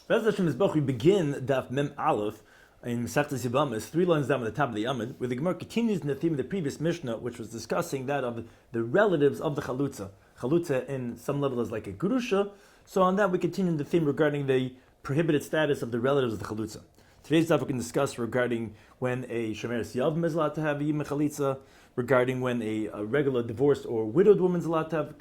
Bez Hashem Mizbach, we begin Daf Mem Aleph in Mesechta Yevamos, 3 lines down at the top of the Amud, where the Gemara continues in the theme of the previous Mishnah, which was discussing that of the relatives of the Chalutza. Chalutza in some level is like a Gurusha, so on that we continue the theme regarding the prohibited status of the relatives of the Chalutza. Today's Daf we can discuss regarding when a Shemeres Yavam is allowed to have a Yim Chalitza, regarding when a regular divorced or widowed woman is allowed to have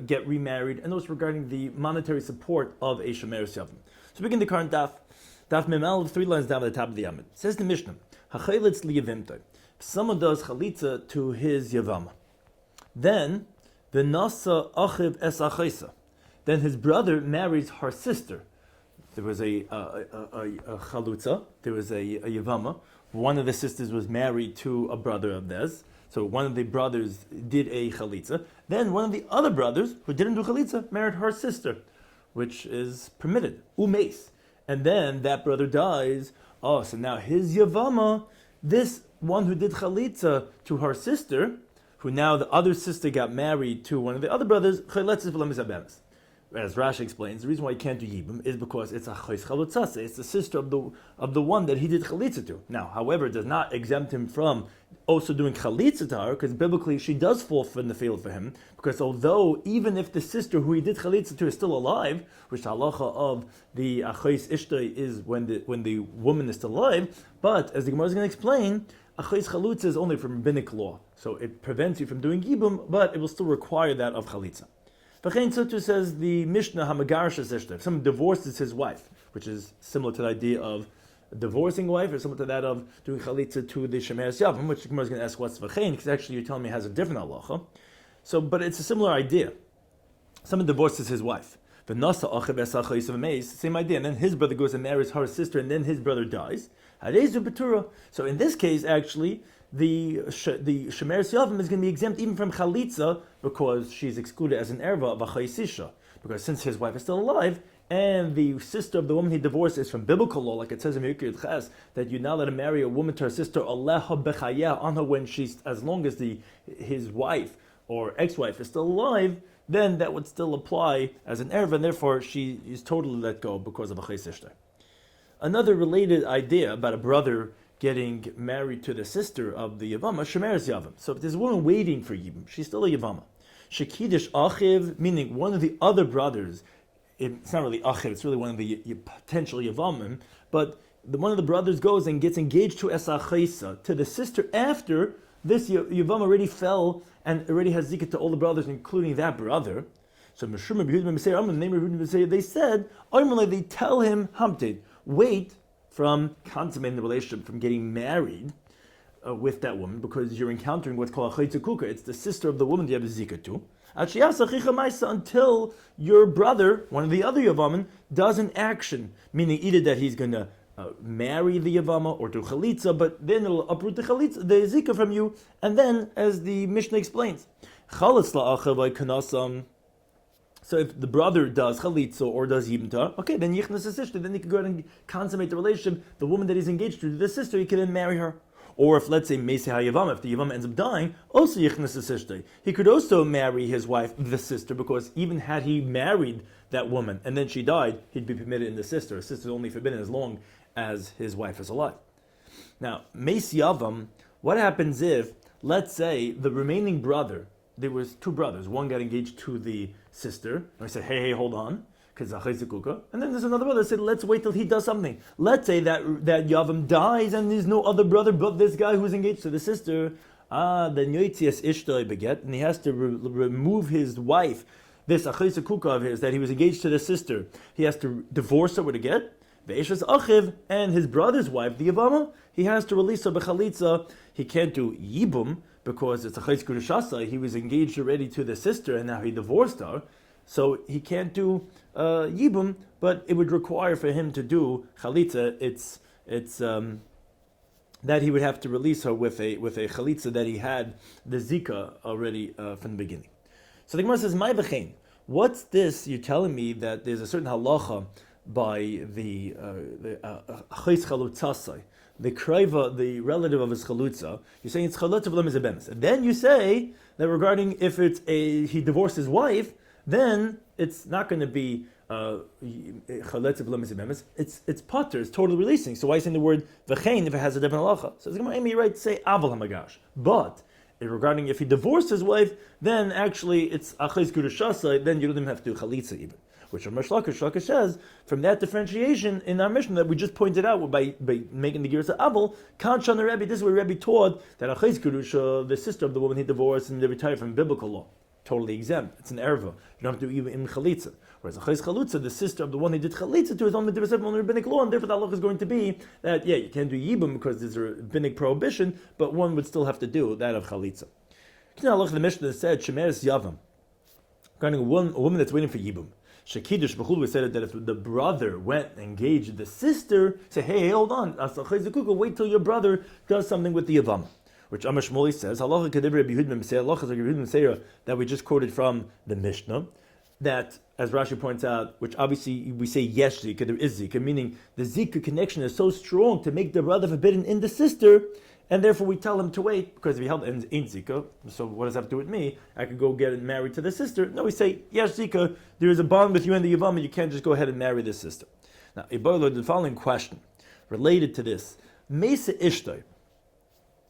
get remarried, and also regarding the monetary support of a Shemeres Yavam. So begin the current Daf Mem Aleph, 3 lines down at the top of the Amud. Says the Mishnah, Hachelitz liyevimtoi. If someone does chalitza to his Yevama, then the Nasa Achiv es Achaisa, then his brother marries her sister. There was a chalutza, there was a Yevama. One of the sisters was married to a brother of theirs. So one of the brothers did a chalitza. Then one of the other brothers, who didn't do chalitza, married her sister, which is permitted. Umeis. And then that brother dies. Oh, so now his Yevama, this one who did chalitza to her sister, who now the other sister got married to one of the other brothers, as Rashi explains, the reason why you can't do Yibum is because it's a Chais Chalutzase. It's the sister of the one that he did Chalitza to. Now, however, it does not exempt him from also doing Chalitza to her, because biblically she does fall from the field for him, because although even if the sister who he did Chalitza to is still alive, which the halacha of the Achais Ishtay is when the woman is still alive, but as the Gemara is going to explain, Achais Chalutza is only from rabbinic law, so it prevents you from doing Yibum, but it will still require that of Chalitza. V'chein Sotu says the Mishnah Hamagarash Zishta. If someone divorces his wife, which is similar to the idea of divorcing wife, or similar to that of doing chalitza to the Shemeres Yavam, which the Gemara is going to ask what's v'chein, because actually you're telling me it has a different halacha. So, but it's a similar idea. Someone divorces his wife. The Nasa Achiv es Achais of Meis, same idea, and then his brother goes and marries her sister, and then his brother dies. Harezu Betura. So in this case, actually, the Shemeres Yavam is going to be exempt even from Chalitza because she's excluded as an erva of a Chaisisha. Because since his wife is still alive, and the sister of the woman he divorced is from biblical law, like it says in Yekir Ches, that you now let him marry a woman to her sister, Aleha Bechayah, on her when she's, as long as his wife or ex-wife is still alive, then that would still apply as an erva, and therefore she is totally let go because of a Chaisisha. Another related idea about a brother getting married to the sister of the Yevama, Shemeres Yavam. So if there's a woman waiting for Yibum, she's still a Yevama. Shekidish Achiv, meaning one of the other brothers, it's not really Achiv, it's really one of the potential Yevamim, but one of the brothers goes and gets engaged to Esachaisa, to the sister, after this Yevam already fell and already has zikah to all the brothers, including that brother. So Meshum the name of they said, they tell him, Hamted, wait from consummating the relationship, from getting married with that woman, because you're encountering what's called a chaytzukuka. It's the sister of the woman you have a zika to. Until your brother, one of the other Yavamin, does an action, meaning either that he's going to marry the Yavama or do chalitza, but then it'll uproot the chalitza, the zika from you, and then, as the Mishnah explains, so if the brother does chalitza or does yibnta, okay, then yichnas his sister, then he can go ahead and consummate the relationship. The woman that he's engaged to, the sister, he can then marry her. Or if, let's say, meisei hayavama, if the yavama ends up dying, also yichnas his sister. He could also marry his wife, the sister, because even had he married that woman and then she died, he'd be permitted in the sister. A sister is only forbidden as long as his wife is alive. Now, meisei yavam, what happens if, let's say, the remaining brother, there was two brothers. One got engaged to the sister, and I said, hey, hold on, because and then there's another brother that said, let's wait till he does something. Let's say that Yavam dies and there's no other brother but this guy who's engaged to the sister. Then Yoitzias Ishtoi beget, and he has to remove his wife, this Achayzekuka of his, that he was engaged to the sister. He has to divorce her with a get. Ve'eshas Achiv, and his brother's wife, the Yavama, he has to release her b'chalitza. He can't do Yibum, because it's a chayz kurushasa. He was engaged already to the sister, and now he divorced her, so he can't do yibum. But it would require for him to do chalitza. It's that he would have to release her with a chalitza that he had the zika already from the beginning. So the Gemara says, "My v'chein, what's this? You're telling me that there's a certain halacha by the chayz chalutzasai." The kraiva, the relative of his chalutza, you're saying it's chalutza v'lam is a bemis. And then you say that regarding if he divorced his wife, then it's not going to be it's potter, it's totally releasing. So why is in the word v'chein if it has a different halacha? So it's going to be right to say aval hamagash. But regarding if he divorced his wife, then actually it's achayz kurushasa, then you don't even have to do chalitza even. Which Rabbi Shloimy Schwartzberg says, from that differentiation in our mission that we just pointed out by making the gears of aval, Kanshan the Rebbe, this is where Rebbe taught that achayz kurusha, the sister of the woman he divorced and they retired from biblical law. Totally exempt. It's an erva. You don't have to do even in chalitza. Whereas achayz chalutza, the sister of the one he did chalitza to, is only different from rabbinic law, and therefore the halacha is going to be that you can't do yibum because there's a rabbinic prohibition, but one would still have to do that of chalitza. The Mishnah said shemeres yavam, regarding a woman that's waiting for yibum. Shekidush b'chul, said that if the brother went and engaged the sister, say, hey, hold on, wait till your brother does something with the yevama. Which Amar Shmuley says, halacha kedivra Rabbi Yehuda Meseira, halacha is like Rabbi Yehuda Meseira that we just quoted from the Mishnah, that, as Rashi points out, which obviously we say yesh zika, there is zika, meaning the zika connection is so strong to make the brother forbidden in the sister, and therefore we tell him to wait, because if he held ain't zika, so what does that have to do with me? I could go get married to the sister. No, we say, yesh zika, there is a bond with you and the Yevama, you can't just go ahead and marry the sister. Now, the following question, related to this, Mesa Ishtay,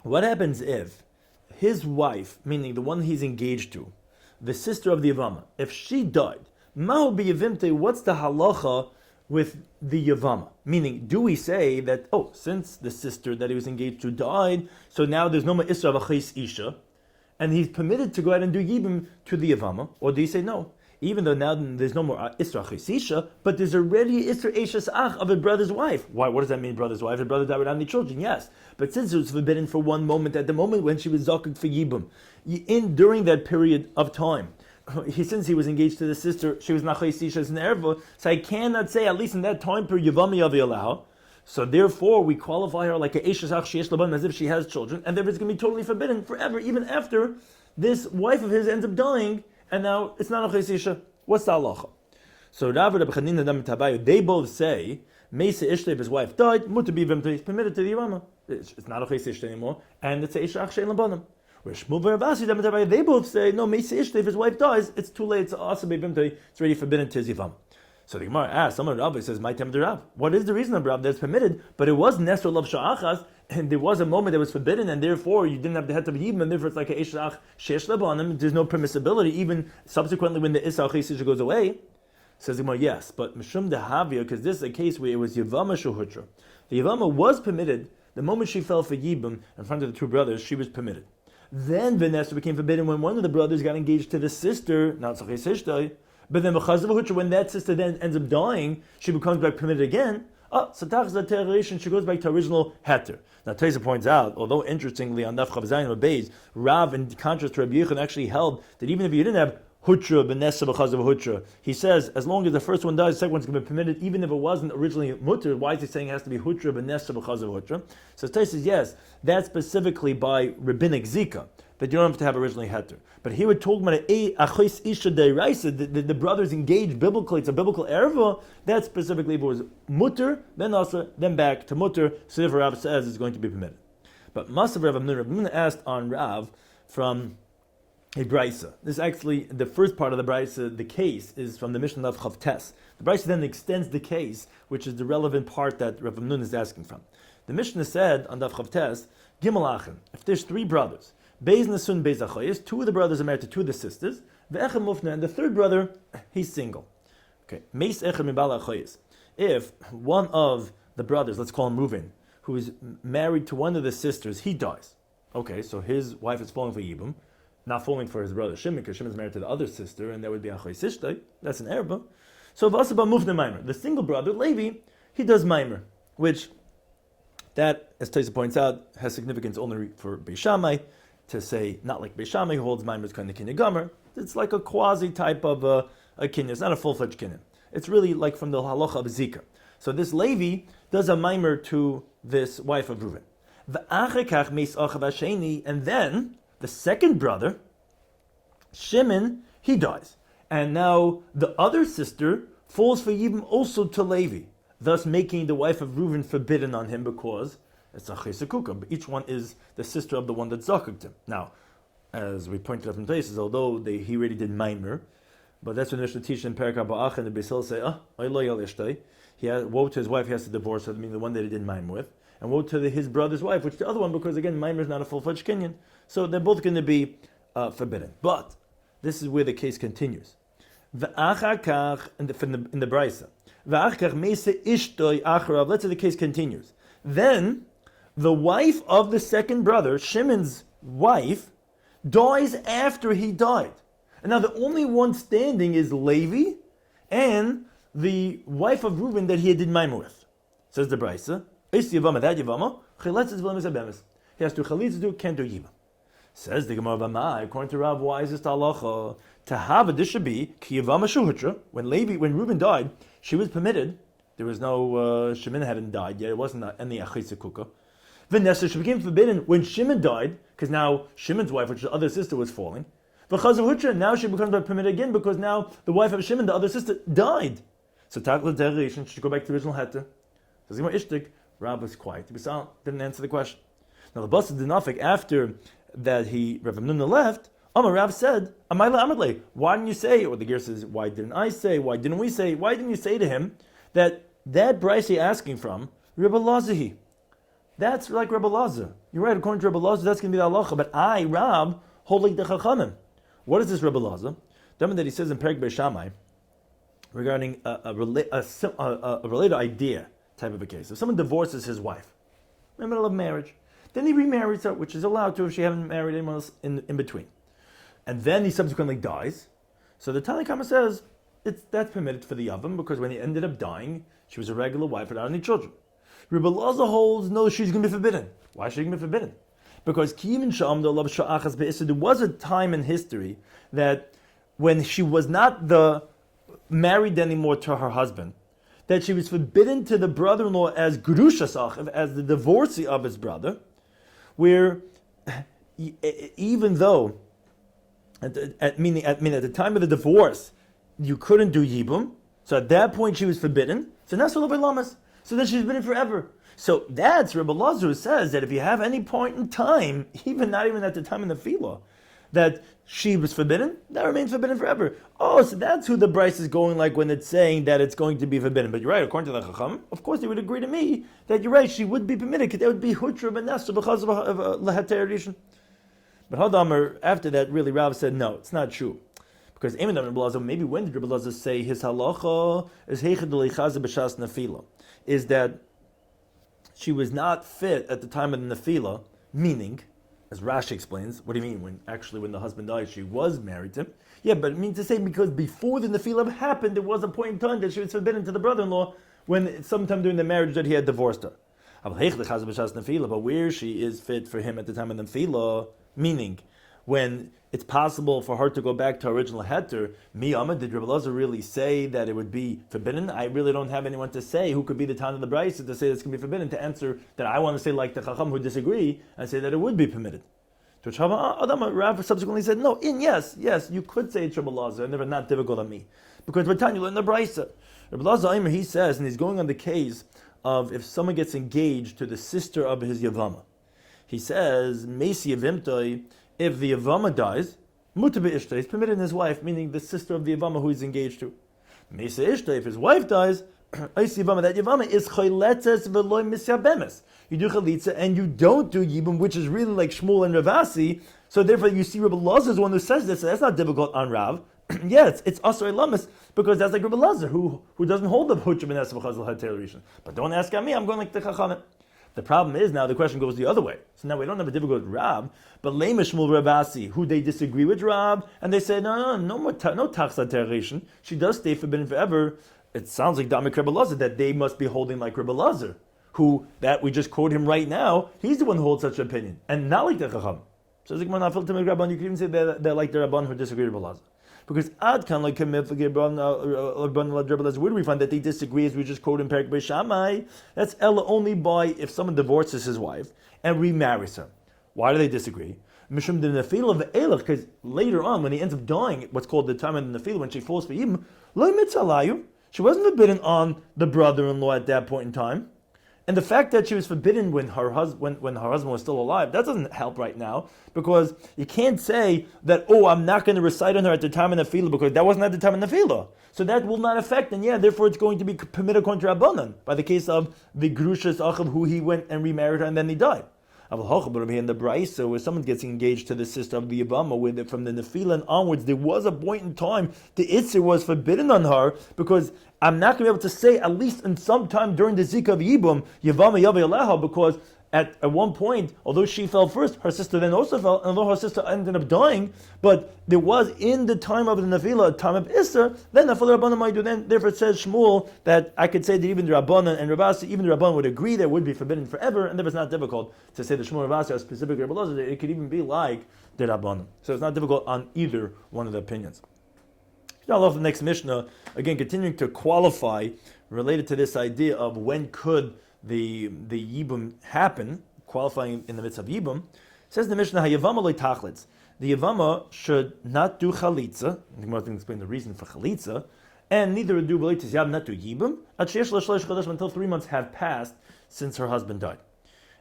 what happens if his wife, meaning the one he's engaged to, the sister of the Yevama, if she died, Ma'u b'yevimte, what's the halacha with the Yevama? Meaning, do we say that, since the sister that he was engaged to died, so now there's no more Isra v'chais Isha, and he's permitted to go ahead and do Yibum to the Yevama? Or do you say no? Even though now there's no more Isra Chisisha, but there's already Isra Eishas Ach of a brother's wife. Why? What does that mean, brother's wife? A brother died without any children, yes. But since it was forbidden for one moment, at the moment when she was Zakuk for Yibum, during that period of time, since he was engaged to the sister, she was Nachay Sisha as an Erva, so I cannot say, at least in that time period, Yevami Aviyalah. So therefore, we qualify her like a Eishas Ach Sheesh Laban, as if she has children, and therefore it's going to be totally forbidden forever, even after this wife of his ends up dying. And now it's not a chesisha. What's the halacha? So Rav and Rabbi Chanina Dam Tabayu, they both say Mesa Ishtay, if his wife died, mutar b'yivim, he's permitted to the Yevama. It's not a chesisha anymore, and it's a Ishach Shein Labanim. Where Shmuel and Rav Asi Dam Tabayu, they both say no, Mesa Ishtay, if his wife dies, it's too late. It's also b'yivim, it's already forbidden to his Yevama. So the Gemara asks, someone Rabbi says, my temper Rav. What is the reason of Rav that's permitted? But it was Nesor Lav Sha'achas, and there was a moment that was forbidden, and therefore you didn't have the head of Yibam, and therefore it's like a Eshach Shesh Labanim. There's no permissibility, even subsequently when the Isach Chesisha goes away. Says the Gemara, yes, but Mishum Dehavia, because this is a case where it was Yevama Shuhutra. The Yevama was permitted, the moment she fell for Yibam in front of the two brothers, she was permitted. Then Vanessa became forbidden when one of the brothers got engaged to the sister, not Tzachis Ishtay. But then when that sister then ends up dying, she becomes back permitted again. So she goes back to original heter. Now Taisa points out, although interestingly on Daf Chav Beis, Rav, in contrast to Rabbi Yechon, actually held that even if you didn't have hutra b'nesa b'chaz of hutra, he says as long as the first one dies, the second one's going to be permitted, even if it wasn't originally mutter. Why is he saying it has to be hutra b'nesa b'chaz of hutra? So Taisa says yes, that's specifically by rabbinic zika, that you don't have to have originally heter. But here we're talking about achos isha deiraisa, the brothers engaged biblically. It's a biblical erva. That specifically if it was mutter, then also then back to mutter. So therefore Rav says it's going to be permitted. But Masav Rav Amnun asked on Rav from a brisa. This is actually the first part of the brisa. The case is from the Mishnah of Chavtes. The brisa then extends the case, which is the relevant part that Rav Amnun is asking from. The Mishnah said on Daf Chavtes, Gimel Achim, if there's three brothers, Beis Nasun, Beis Achayis, two of the brothers are married to two of the sisters, Ve'echem Mufna, and the third brother, he's single. Okay, Meis Echem Mibala Achayis. If one of the brothers, let's call him Reuven, who is married to one of the sisters, he dies. Okay, so his wife is falling for Yibum, not falling for his brother Shimon, because Shimon is married to the other sister, and that would be Achayis Ishtay, that's an erba. So Vasaba Mufna Maimer, the single brother, Levi, he does Maimer, which, that, as Taisa points out, has significance only for Beis Shammai, to say, not like Beis Shammai, who holds Maimer's kind of kinyan gomer. It's like a quasi type of a kinyan. It's not a full-fledged kinyan. It's really like from the halacha of Zika. So this Levi does a Maimer to this wife of Reuven. And then the second brother, Shimon, he dies. And now the other sister falls for Yibum also to Levi, thus making the wife of Reuven forbidden on him because it's a chesikuka, but each one is the sister of the one that zakuked him. Now, as we pointed out in places, although he already did Maimer, But that's when the Mishnah teaches in Perek Ba'ach and the Beis Hillel say, woe to his wife, he has to divorce her, meaning the one that he didn't mime with. And woe to his brother's wife, which the other one, because again, mimer is not a full-fledged kinyan. So they're both going to be forbidden. But this is where the case continues. In the Braisa. Let's say the case continues. Then the wife of the second brother, Shimon's wife, dies after he died. And now the only one standing is Levi and the wife of Reuben that he did mime with. Says the Braisa. He has to chalitza, can't do yibam. Says the Gemara, according to Rav, why is this halacha? To have this should be ki Yevamos Daf. When Reuben died, she was permitted. There was no Shimon hadn't died yet. It wasn't any achitza kuka. Vanessa, she became forbidden when Shimon died, because now Shimon's wife, which is the other sister, was falling. V'chazavutra, now she becomes permitted again because now the wife of Shimon, the other sister, died. So takla derivation, she should go back to the original heter. Says Gemara Ishtik, Rab was quiet. He was silent, didn't answer the question. Now the bus of the Nafik, after that Rav Amnuna left, Rav said, Amayla Amadle, why didn't you say, or the gear says, why didn't I say, why didn't we say, why didn't you say to him that Bryce you're asking from, Rebbe Lazahi? That's like Rebbe Lazar. You're right, according to Rebbe Lazar, that's going to be the halacha, but I, Rab, hold like the Chachamim. What is this Rebbe Lazar? The that he says in Perek Beishamai, regarding a related idea type of a case. If someone divorces his wife in the middle of marriage, then he remarries her, which is allowed to if she hasn't married anyone else in between. And then he subsequently dies. So the Tanakh says that's permitted for the Yavam because when he ended up dying, she was a regular wife without any children. Rebbe Lazar holds, no, she's going to be forbidden. Why is she going to be forbidden? Because there was a time in history that when she was not married anymore to her husband, that she was forbidden to the brother-in-law as Gerusha Sachiv, as the divorcee of his brother, where even though, at the time of the divorce, you couldn't do Yibum, so at that point she was forbidden, so that's Lamas. So then she's forbidden forever. So that's Rebbe Lazar who says that if you have any point in time, not even at the time in the Filah, that she was forbidden, that remains forbidden forever. Oh, so that's who the Bryce is going like when it's saying that it's going to be forbidden. But you're right, according to the Chacham, of course they would agree to me that you're right, she would be permitted, because that would be Hutra Benesra because of Lahater Rishon. But Hadamar, after that, really Rav said, no, it's not true. Because Rebbe Lazar, maybe when did Rebbe Lazar say his halacha is Heichad Leichaza B'Shas Nefila, is that she was not fit at the time of the Nefila, meaning, as Rashi explains, what do you mean? When the husband died, she was married to him. Yeah, but it means to say because before the Nefila happened, there was a point in time that she was forbidden to the brother-in-law when sometime during the marriage that he had divorced her. But where she is fit for him at the time of the Nefila, meaning when it's possible for her to go back to her original heter, did Rebbe Lazar really say that it would be forbidden? I really don't have anyone to say who could be the Tan of the Brayse to say it's going to be forbidden, to answer that I want to say like the Chacham who disagree and say that it would be permitted. To which Rav subsequently said, no, yes, you could say it's Rebbe Lazar, and they're not difficult on me. Because we're telling you in the Brayse. Rebbe Lazar, he says, and he's going on the case of if someone gets engaged to the sister of his Yevama. He says, Meisi Yevimtoi, if the Yevama dies, Muta Be'ishta, he's permitted his wife, meaning the sister of the Yevama who he's engaged to. Meisa Ishta, if his wife dies, that Yevama is Chayletzes Veloy Misyabemes. You do Chalitza and you don't do Yibum, which is really like Shmuel and Ravasi, so therefore you see Rebbe Lazar is the one who says this, so that's not difficult on Rav. Yes, it's Asr Lamas, because that's like Rebbe Lazar, who doesn't hold the Huchim and Esavachaz L'Hater Rishon. But don't ask on me, I'm going like the Chachamim. The problem is now the question goes the other way. So now we don't have a difficult with Rab, but Lema Shmuel Ravasi, who they disagree with Rab, and they say no Tachsa Tereshin. She does stay forbidden forever. It sounds like Damik Rebbe Lazar that they must be holding like Rebbe Lazar, who that we just quote him right now. He's the one who holds such an opinion, and not like the Chacham. So you can even say they're like the Rabban who disagree with Rebbe Lazar. Because Ad can like where do we find that they disagree as we just quote in Perek Beishamai? That's Ella only by if someone divorces his wife and remarries her. Why do they disagree? Mishum the Nefila of Elach, because later on when he ends up dying, what's called the time of the Nefila, when she falls for him, Lo Mitzalayu, she wasn't forbidden on the brother-in-law at that point in time. And the fact that she was forbidden when her husband was still alive, that doesn't help right now, because you can't say that, I'm not going to recite on her at the time of Nefila, because that wasn't at the time of Nefila. So that will not affect, and therefore it's going to be permitted according to Rabbanan, by the case of the Grushas Achav, who he went and remarried her and then he died. But in the Braisa, where someone gets engaged to the sister of the Yevama, from the Nefila and onwards, there was a point in time the Itzer was forbidden on her, because I'm not going to be able to say, at least in some time during the Zika of Yibum, Yevama Yavei Aleha, because at one point, although she fell first, her sister then also fell, and although her sister ended up dying, but there was in the time of the Nefila, a time of Isser, then Nefila Rabbanan might do. Then therefore it says Shmuel that I could say that even the Rabbanan and Rabasi, even the Rabbanan would agree that it would be forbidden forever, and therefore it's not difficult to say the Shmuel and Rabasi are specific Rabbi Elazar. It could even be like the Rabbanan. So it's not difficult on either one of the opinions. Now, off the next Mishnah, again continuing to qualify related to this idea of when could the Yibum happen, qualifying in the midst of Yibum, says the Mishnah, Yevama lo tachlitz. The Yevama should not do chalitza. The Gemara can explain the reason for chalitza, and neither do b'leitis yab, not do Yibum, until 3 months have passed since her husband died.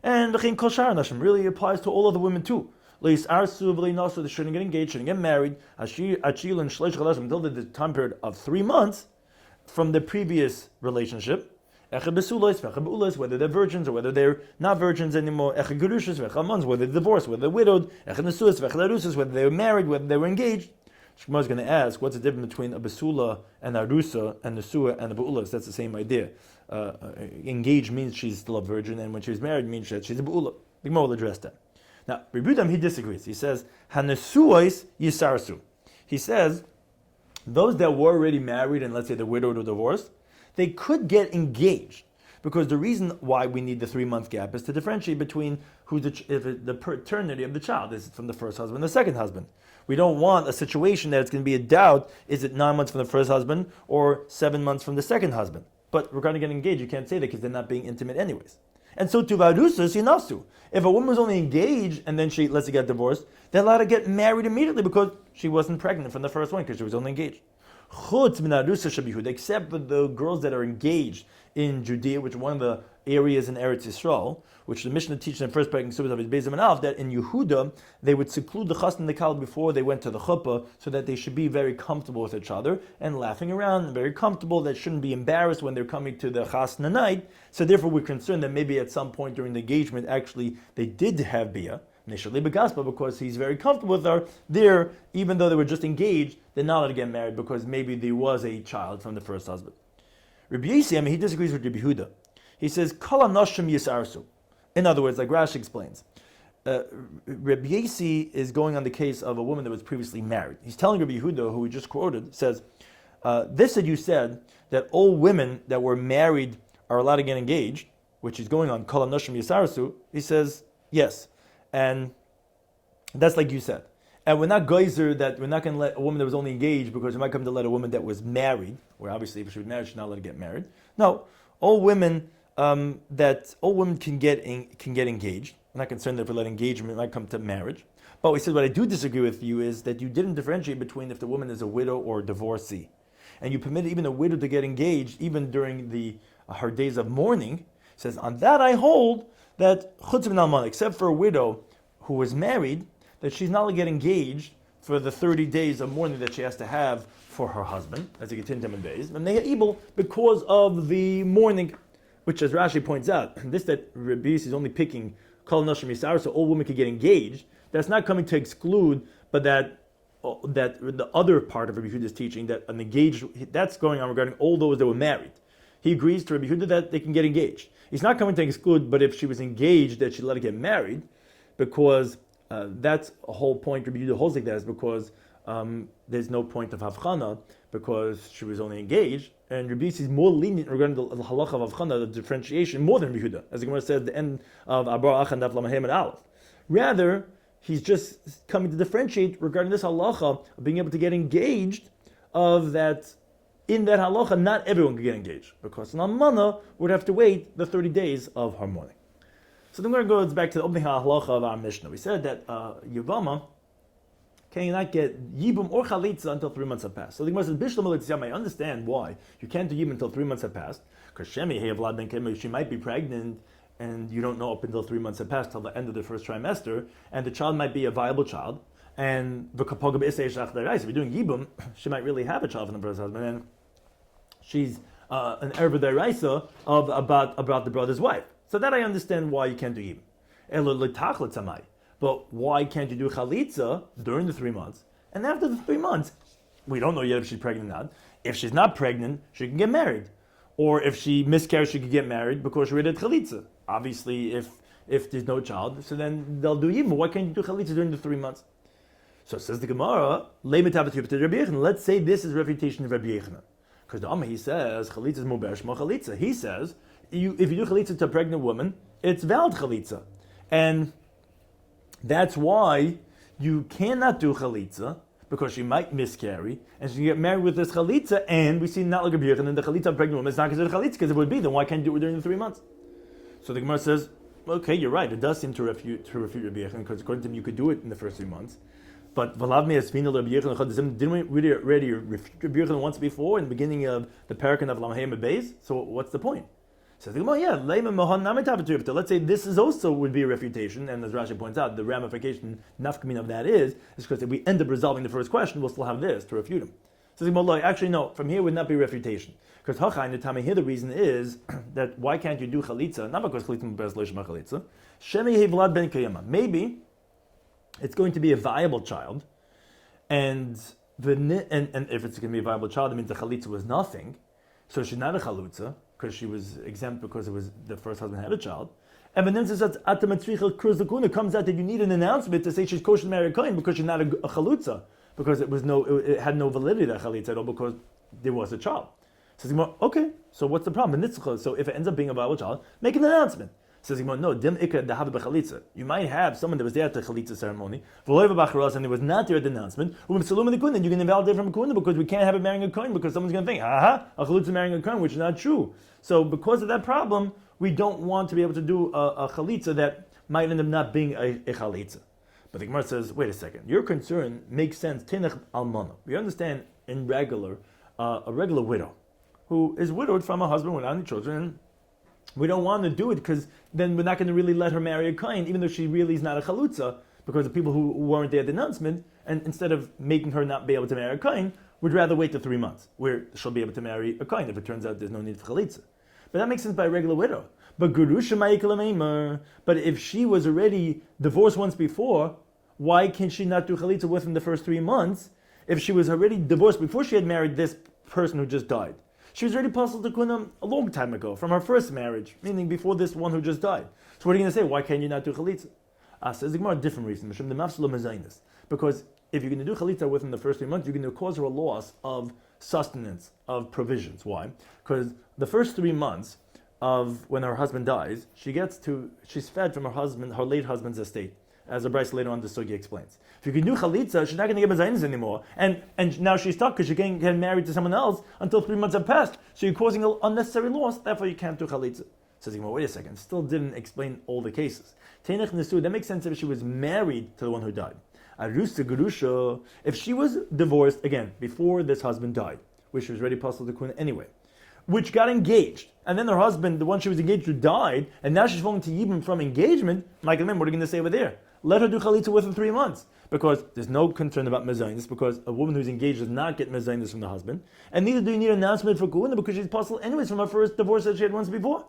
And v'chein kol shar nashim really applies to all other women too. Leis arsu v'lei nasu, they shouldn't get engaged, shouldn't get married, until the time period of 3 months from the previous relationship. Whether they're virgins or whether they're not virgins anymore, whether they're divorced, whether they're widowed, whether they were married, whether they were engaged. Shmuel is going to ask, what's the difference between a besula and a arusa and a nesua and a be'ulas? That's the same idea. Engaged means she's still a virgin, and when she's married means that she's a be'ula. The Gemara will address that. Now, Rabbi Yudam, he disagrees. He says, hanesuos yisarsu. He says, those that were already married and let's say they're widowed or divorced, they could get engaged, because the reason why we need the 3 month gap is to differentiate between the paternity of the child is from the first husband and the second husband. We don't want a situation that it's going to be a doubt, is it 9 months from the first husband or 7 months from the second husband? But regarding getting engaged, you can't say that because they're not being intimate anyways. And so to varusas yinasu. If a woman was only engaged and then let's say, got divorced, they're allowed to get married immediately because she wasn't pregnant from the first one because she was only engaged. Except for the girls that are engaged in Judea, which is one of the areas in Eretz Yisrael, which the Mishnah teaches in first paragraph of his Beis Alf, that in Yehuda they would seclude the chassan and the kal before they went to the chuppah, so that they should be very comfortable with each other and laughing around, and very comfortable. They shouldn't be embarrassed when they're coming to the chassan night. So therefore, we're concerned that maybe at some point during the engagement, actually they did have bia. Because he's very comfortable with her, there, even though they were just engaged, they're not allowed to get married because maybe there was a child from the first husband. Rabbi Yisi, he disagrees with Rabbi Yehuda. He says, Kol hanoshim yisarsu. In other words, like Rashi explains, Rabbi Yisi is going on the case of a woman that was previously married. He's telling Rabbi Yehuda, who we just quoted, says, this that you said, that all women that were married are allowed to get engaged, which is going on, Kol hanoshim yisarsu, he says, yes. And that's like you said. And we're not geyser that we're not going to let a woman that was only engaged, because we might come to let a woman that was married, where obviously if she was married, she's not allowed to get married. No, all women can get engaged. We're not concerned that if we let engagement, it might come to marriage. But we said what I do disagree with you is that you didn't differentiate between if the woman is a widow or a divorcee, and you permitted even a widow to get engaged even during her days of mourning. It says on that I hold that chutz min almana, except for a widow who was married, that she's not allowed to get engaged for the 30 days of mourning that she has to have for her husband, as you get into in days, and they are able because of the mourning, which, as Rashi points out, this that Rabbi is only picking kol nashim yisar, so all women could get engaged. That's not coming to exclude, but that the other part of Rabbi Yehuda's teaching, that an engaged, that's going on regarding all those that were married. He agrees to Rabbi Yehuda that they can get engaged. He's not coming to exclude, but if she was engaged, that she'd let her get married, because that's a whole point. Rabbi Yehuda holds like that is because there's no point of havchana, because she was only engaged, and Rabbi is more lenient regarding the halacha of havchana, the differentiation, more than Rabbi Yehuda, as the Gemara says at the end of Abar Achan Daf Lamahem and Aleph. Rather, he's just coming to differentiate regarding this halacha of being able to get engaged, of that. In that halacha, not everyone could get engaged, because an almana would have to wait the 30 days of her mourning. So then we're going to go back to the opening halacha of our Mishnah. We said that Yevama cannot get yibum or chalitza until 3 months have passed. So the Gemara says, Bishlam Elitziyam, I understand why you can't do yibum until 3 months have passed, because Shemi Heyavlad Ben Kema, she might be pregnant, and you don't know up until 3 months have passed, till the end of the first trimester, and the child might be a viable child, and if you're doing yibum, she might really have a child from the brother's husband, and she's an erva deraisa of about the brother's wife. So that I understand why you can't do yibum. But why can't you do chalitza during the 3 months? And after the 3 months, we don't know yet if she's pregnant or not. If she's not pregnant, she can get married. Or if she miscarries, she can get married because she already did chalitza. Obviously, if there's no child, so then they'll do yibum. Why can't you do chalitza during the 3 months? So says the Gemara, let's say this is refutation of Rabbi Yochanan. Because the Amma, he says, chalitza is muber shma chalitza. He says, if you do chalitza to a pregnant woman, it's valid chalitza. And that's why you cannot do chalitza, because she might miscarry, and she can get married with this chalitza, and we see not like a Rabbi Yochanan, the chalitza of pregnant woman is not considered chalitza, because it would be, then why can't you do it during the 3 months? So the Gemara says, okay, you're right, it does seem to refute Rabbi Yochanan, because according to him, you could do it in the first 3 months. But didn't we already refute Rabbi Yochanan once before in the beginning of the parakan of Lamhem Beis? So what's the point? Says the Gemara, yeah, let's say this is also would be a refutation, and as Rashi points out, the ramification nafkamin of that is because if we end up resolving the first question, we'll still have this to refute him. Says the Gemara, actually no, from here would not be refutation. Because Hacha in the time here the reason is that why can't you do chalitza? Not because chalitza is leishma chalitza. Shemi hevlad ben kayama. Maybe it's going to be a viable child, and if it's going to be a viable child, it means the chalitza was nothing, so she's not a chalutza, because she was exempt because it was the first husband had a child. And then it comes out that you need an announcement to say she's kosher to marry a kohen because she's not a chalutza, because it had no validity, that chalitza at all, because there was a child. Says okay, so what's the problem? So if it ends up being a viable child, make an announcement. Says no, dim ikka dahav b'chalitza. You might have someone that was there at the chalitza ceremony, and there was not there at the announcement. You can invalidate from a kohen because we can't have it marrying a kohen because someone's going to think, a chalitza marrying a kohen, which is not true. So because of that problem, we don't want to be able to do a chalitza that might end up not being a chalitza. But the Gemara says, wait a second, your concern makes sense. Tenach almana. We understand in a regular widow who is widowed from a husband without any children. We don't want to do it because then we're not going to really let her marry a kohen, even though she really is not a chalutza, because the people who weren't there at the announcement, and instead of making her not be able to marry a kohen, would rather wait the 3 months, where she'll be able to marry a kohen if it turns out there's no need for chalitza. But that makes sense by a regular widow. But if she was already divorced once before, why can she not do chalitza within the first 3 months if she was already divorced before she had married this person who just died? She was already puzzled to kunam a long time ago, from her first marriage, meaning before this one who just died. So what are you going to say? Why can't you not do chalitza? Says the Gemara, a different reason. Because if you're going to do chalitza within the first 3 months, you're going to cause her a loss of sustenance, of provisions. Why? Because the first 3 months of when her husband dies, she's fed from her late husband's estate, as the Bryce later on the Sugi explains. If you can do chalitza, she's not going to get mezainis anymore, and now she's stuck because she can't get married to someone else until 3 months have passed. So you're causing an unnecessary loss. Therefore, you can't do chalitza. Says he, well, wait a second. Still didn't explain all the cases. Teinach nesu. That makes sense if she was married to the one who died. Arusa gerusha. If she was divorced again before this husband died, which was already possible to kun anyway, which got engaged, and then her husband, the one she was engaged to, died, and now she's falling to yibum from engagement. Michael, what are you going to say over there? Let her do chalitza within 3 months, because there's no concern about mezainis, because a woman who's engaged does not get mezainis from the husband, and neither do you need an announcement for kuhuna, because she's possible anyways from her first divorce that she had once before.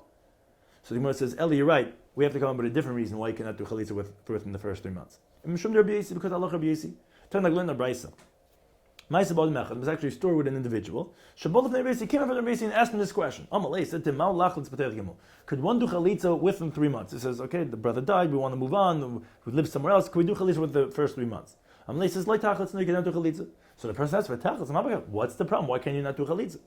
So the Gemara says, Eli, you're right. We have to come up with a different reason why you cannot do chalitza within the first 3 months. And Mishum Rabbi Yesi, because Allah Rabbi Yesi. Turn like learn the Brisa. Ma'aseh ba'al mechad. It was actually a story with an individual. Shabbat Rabbi Yesi came up from Rabbi Yesi and asked him this question. Amalei said to him, Ma'u lachlitz b'teich gimel. Could one do chalitza within 3 months? He says, okay, the brother died, we want to move on, we live somewhere else. Can we do chalitza with the first 3 months? Amalei says, Lai tachlitz, no, you cannot do chalitza. So the person asks for tachlitz. What's the problem? Why can you not do chalitza?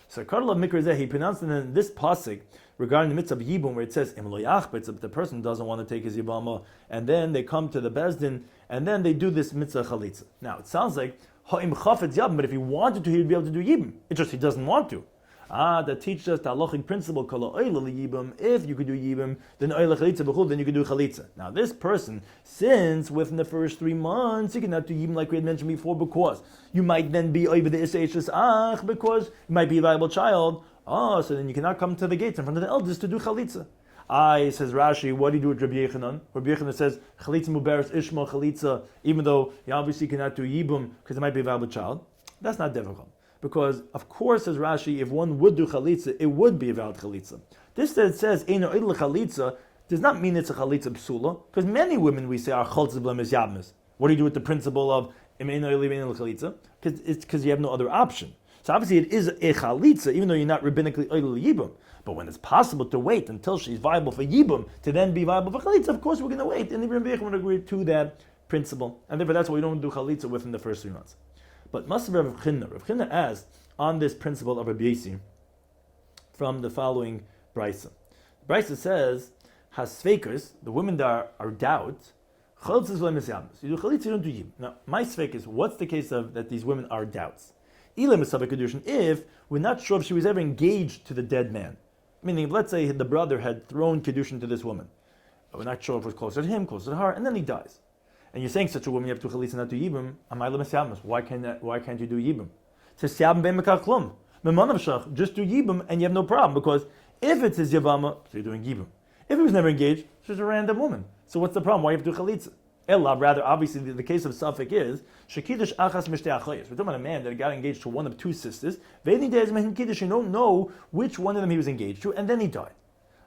So Karla Mikrazeh, he pronounced it in this pasuk regarding the mitzvah yibum, where it says Im lo yachbetz, the person doesn't want to take his yibama, and then they come to the bezdin, and then they do this mitzvah chalitza. Now it sounds like ha'im chafetz yabim, but if he wanted to, he'd be able to do yibum. It's just he doesn't want to. That teaches us the halachic principle, if you could do yibum, then then you could do chalitza. Now this person, since within the first 3 months, you cannot do yibum like we had mentioned before, because you might then be over the isaish ach, because you might be a viable child. So then you cannot come to the gates in front of the elders to do chalitza. Says Rashi, what do you do with Rabbi Yechanan? Rabbi Yechanan says, chalitza muberes ishma chalitza, even though you obviously cannot do yibum because it might be a viable child. That's not difficult. Because, of course, says Rashi, if one would do chalitza, it would be a valid chalitza. This that it says, eino idle chalitza, does not mean it's a chalitza psula, because many women we say are chaltza blemis yabmas. What do you do with the principle of eino idle chalitza? Because you have no other option. So obviously it is a chalitza, even though you're not rabbinically idle yibum. But when it's possible to wait until she's viable for yibum, to then be viable for chalitza, of course we're going to wait. And the Rabbi Yechanan would agree to that principle. And therefore that's why we don't do chalitza within the first 3 months. But Masav Rav Chinna asked on this principle of Rabbi Yisi from the following brisa. The brisa says, "Hasveikus, the women that are doubt, chalitza is lemis yabmas. You do chalitza, you don't do yibum." Now, my sveikus, what's the case of that these women are doubts? Ilem misavek kedushin, if we're not sure if she was ever engaged to the dead man, meaning let's say the brother had thrown kedushin to this woman, but we're not sure if it was closer to him, closer to her, and then he dies. And you're saying such a woman you have to chalitza not do yibum. Why can't you do yibum? Says yabam be'mekach klum. Just do yibum and you have no problem, because if it's his yavama, so you're doing yibum. If he was never engaged, she's a random woman. So what's the problem? Why you have to do chalitza? Ella, rather, obviously, the case of Safek is shekidush achas mishtei achayos. We're talking about a man that got engaged to one of 2 sisters. Ve'eni de'ez mehin kiddush. You don't know which one of them he was engaged to, and then he died.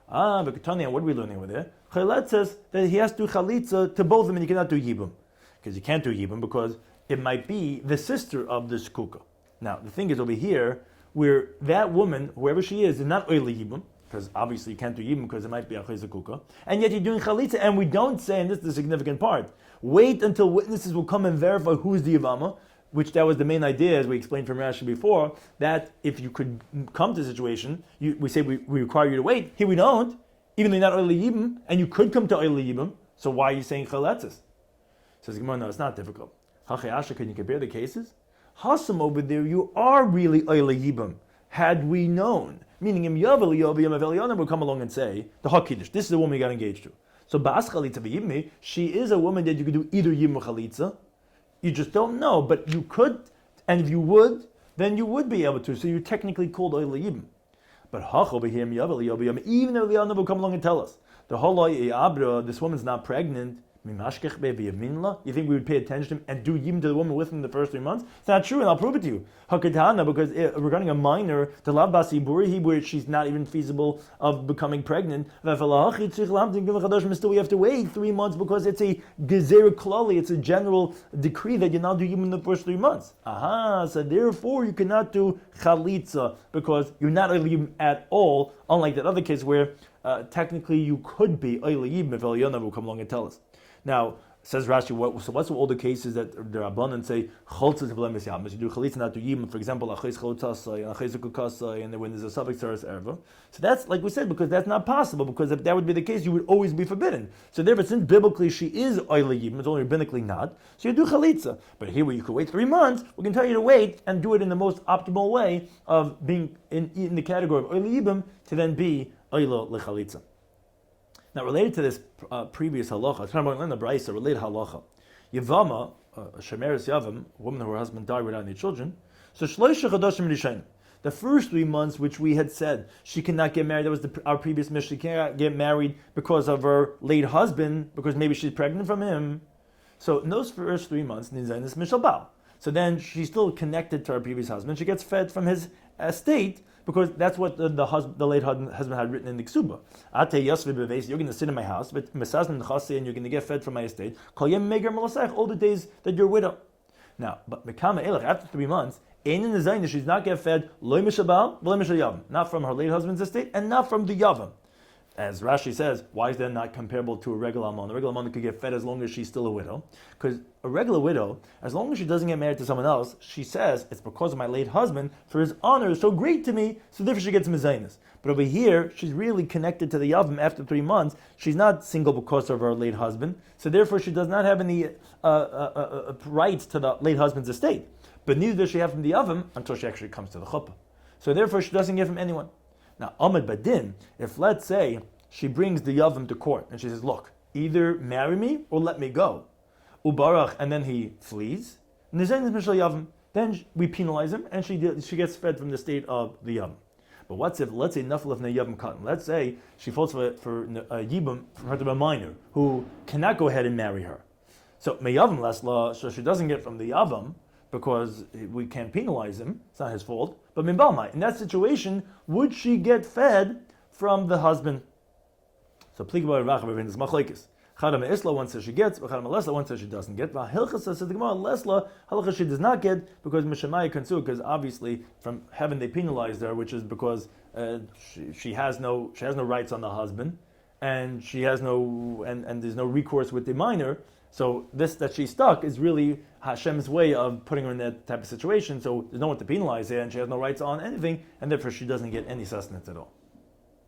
But Ketania, what are we learning over there? Chalat says that he has to do chalitza to both of them and he cannot do yibum. Because you can't do yibum because it might be the sister of the shkuka. Now, the thing is over here, where that woman, whoever she is not oily yibum, because obviously you can't do yibum because it might be a chayzakuka, and yet you're doing chalitza, and we don't say, and this is the significant part, wait until witnesses will come and verify who is the yavama, which that was the main idea, as we explained from Rashi before, that if you could come to a situation, we say we require you to wait. Here we don't, even though you're not oily yibum, and you could come to oily yibum, so why are you saying chaletzis? Says Gemara, no, it's not difficult. Hachi Asha, can you compare the cases? Hasam over there, you are really oily yibum. Had we known, meaning Im Yavel Yom Aveliana would come along and say, the Hakidish, this is the woman you got engaged to. So Ba'as Chalitza V'Yibmi, she is a woman that you could do either Yibum or Chalitza. You just don't know, but you could, and if you would, then you would be able to. So you're technically called oily yibum. But Hach over here, even though Liana will come along and tell us, the Holoi Abra, this woman's not pregnant, you think we would pay attention to him and do yibum to the woman within the first 3 months? It's not true, and I'll prove it to you. Hakatana, because regarding a minor, the lav basi buri, where she's not even feasible of becoming pregnant, still we have to wait 3 months because it's a gezer klali, it's a general decree that you now do yibum in the first 3 months. So therefore you cannot do chalitza because you're not yibum at all, unlike that other case where technically you could be yibum if Eliyahu will come along and tell us. Now, says Rashi, what's all the cases that the Rabbanan say, chaltza blemis yabmas, you do chalitza not do yibum, for example, achayz chalotzasai, and achayz kukasai, and when there's a suffix teres erva. So that's, like we said, because that's not possible, because if that would be the case, you would always be forbidden. So therefore, since biblically she is oily yibum, it's only rabbinically not, so you do chalitza. But here where you could wait 3 months, we can tell you to wait and do it in the most optimal way of being in the category of oily yibum to then be oilo lechalitza. Now, related to this previous halacha, it's not in the brisa, related halacha. Yevama, a shemeres yavam, a woman whose husband died without any children, so shloisha chadashim rishayim. The first 3 months, which we had said she cannot get married, that was our previous mission. She cannot get married because of her late husband, because maybe she's pregnant from him. So in those first 3 months, nizayin is mishal bal. So then she's still connected to her previous husband. She gets fed from his estate, because that's what the late husband had written in the Ksuba. You're going to sit in my house, and you're going to get fed from my estate all the days that you're widow. Now, but after 3 months, she's not get fed not from her late husband's estate and not from the yavam. As Rashi says, why is that not comparable to a regular almana? A regular almana could get fed as long as she's still a widow. Because a regular widow, as long as she doesn't get married to someone else, she says, it's because of my late husband, for his honor is so great to me, so therefore she gets mezainis. But over here, she's really connected to the yavam after 3 months. She's not single because of her late husband, so therefore she does not have any rights to the late husband's estate. But neither does she have from the yavam until she actually comes to the chuppah. So therefore she doesn't get from anyone. Now, Amad Badin, if let's say she brings the Yavam to court and she says, look, either marry me or let me go. Ubarach, and then he flees. Then we penalize him and she gets fed from the state of the Yavam. But what's if, let's say, Nafal of Yevam Cotton, let's say she falls for a Yibam for her to be a minor who cannot go ahead and marry her. So Meyavam Lesla, so she doesn't get from the Yavam because we can't penalize him, it's not his fault. But Mimbalmai, in that situation, would she get fed from the husband? So Plikaba Rachabin is Machlaikis. Chadam Isla, one says she gets, but Chadam Lesla, one says she doesn't get. Hilchas says the Gemara, Lesla, Halacha she does not get because Mishamai Kansu, because obviously from heaven they penalized her, which is because she has no rights on the husband, and she has no and there's no recourse with the minor. So this that she's stuck is really Hashem's way of putting her in that type of situation. So there's no one to penalize her, and she has no rights on anything, and therefore she doesn't get any sustenance at all.